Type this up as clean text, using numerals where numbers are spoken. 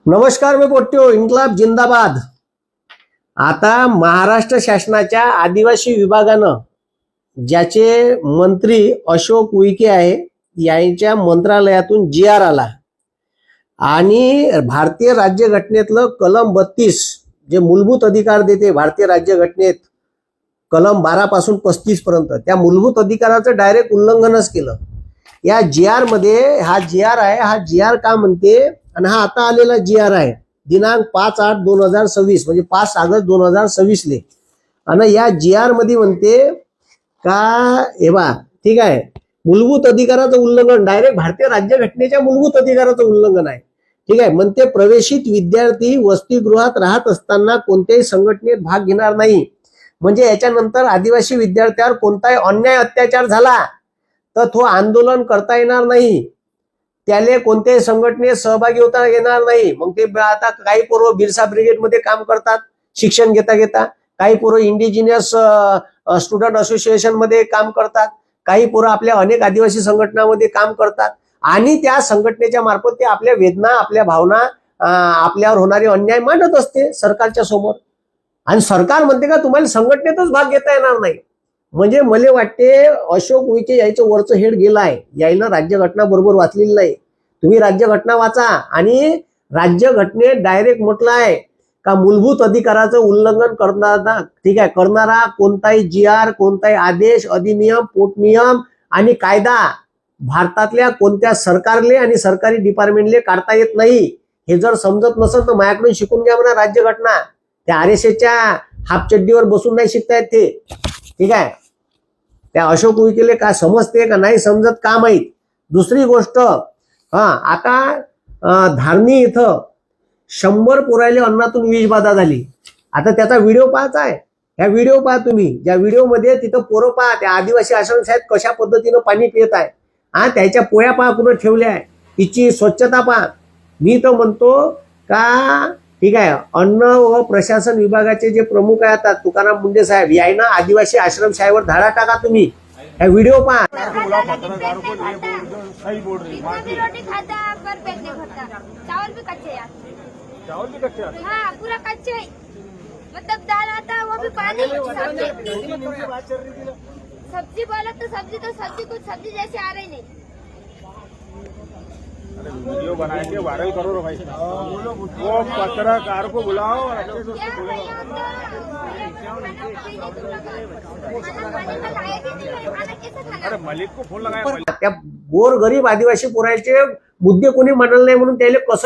नमस्कार, मी पोट्यो. इन्कलाब जिंदाबाद. आता महाराष्ट्र शासनाच्या आदिवासी विभागानं ज्याचे मंत्री अशोक उईके आहे यांच्या मंत्रालयातून जी.आर. आला आणि भारतीय राज्यघटनेतलं कलम 32 जे मूलभूत अधिकार देते भारतीय राज्यघटनेत कलम 12 पासून 35 पर्यंत त्या मूलभूत अधिकाराचं डायरेक्ट उल्लंघनच केलं. या जी.आर. मध्ये हा जी.आर. आहे. हा जी.आर. का म्हणते आणि हा आता आलेला जी.आर. आहे दिनांक 5/8/2026 म्हणजे 5 ऑगस्ट 2026 ले. आणि या जी.आर. मध्ये म्हणते का हे बा ठीक आहे, मूलभूत अधिकाराचं उल्लंघन डायरेक्ट भारतीय राज्यघटनेच्या मूलभूत अधिकाराचं उल्लंघन आहे. ठीक आहे. म्हणते प्रवेशित विद्यार्थी वसतिगृहात राहत असताना कोणत्याही संघटनेत भाग घेणार नाही. म्हणजे याच्यानंतर आदिवासी विद्यार्थ्यावर कोणताही अन्याय अत्याचार झाला तर तो आंदोलन करता येणार नाही, त्याले कोणत्याही संघटनेत सहभागी होता येणार नाही. मग ते आता काही पोरं बिरसा ब्रिगेड मध्ये काम करतात शिक्षण घेता घेता, काही पोरं इंडिजिनियस स्टुडंट असोसिएशन मध्ये काम करतात, काही पोरं आपल्या अनेक आदिवासी संघटनांमध्ये काम करतात आणि त्या संघटनेच्या मार्फत ते आपल्या वेदना आपल्या भावना आपल्यावर होणारे अन्याय मांडत असते सरकारच्या समोर. आणि सरकार म्हणते का तुम्हाला संघटनेतच भाग घेता येणार नाही. म्हणजे मला वाटते अशोक उईके यायचं वरचं हेड गेलं आहे. यायला राज्यघटना बरोबर वाचलेली नाही. तुम्ही राज्यघटना वाचा आणि राज्यघटनेत डायरेक्ट म्हटलं आहे का मूलभूत अधिकाराचं उल्लंघन करणारा ठीक आहे करणारा कोणताही जी.आर. कोणताही आदेश अधिनियम पोटनियम आणि कायदा भारतातल्या कोणत्या सरकारले आणि सरकारी डिपार्टमेंटले काढता येत नाही. हे जर समजत नसेल तर माझ्याकडून शिकून घ्या म्हणा राज्यघटना. त्या RSSच्या हाफचड्डीवर बसून नाही शिकतायत ते. ठीक आहे. त्या अशोक उईकेले का समजते का नाही समजत का माहीत. दुसरी गोष्ट, आता धारणी इथं 100 पोरायले अन्नातून विषबाधा झाली. आता त्याचा व्हिडिओ पाहायचा आहे. ह्या व्हिडिओ पहा तुम्ही. ज्या व्हिडिओमध्ये तिथं पोरं पहा त्या आदिवासी आश्रमशाळेत कशा पद्धतीनं पाणी पित आहे. त्याच्या पोया पहा कुठं ठेवल्या आहे, तिची स्वच्छता पहा. मी तर म्हणतो का ठीक आहे, अन्न व प्रशासन विभागाचे जे प्रमुख आहेत आता तुकाराम मुंडे साहेब यायना आदिवासी आश्रमशाळेवर धाडा टाका. तुम्ही हा व्हिडिओ पहा. सब्जी बोला तो सब्जी कुछ सब्जी जैसे आ रही नहीं. अरे वीडियो बना के वायरल करो रे भाई. वो पत्रकार को बुलाओ और अच्छे से उसको बोलो. अरे मलिक को फोन लगाया. त्या गोर गरीब आदिवासी पोराचे मुद्दे कोणी मांडले नाही म्हणून त्याला कसं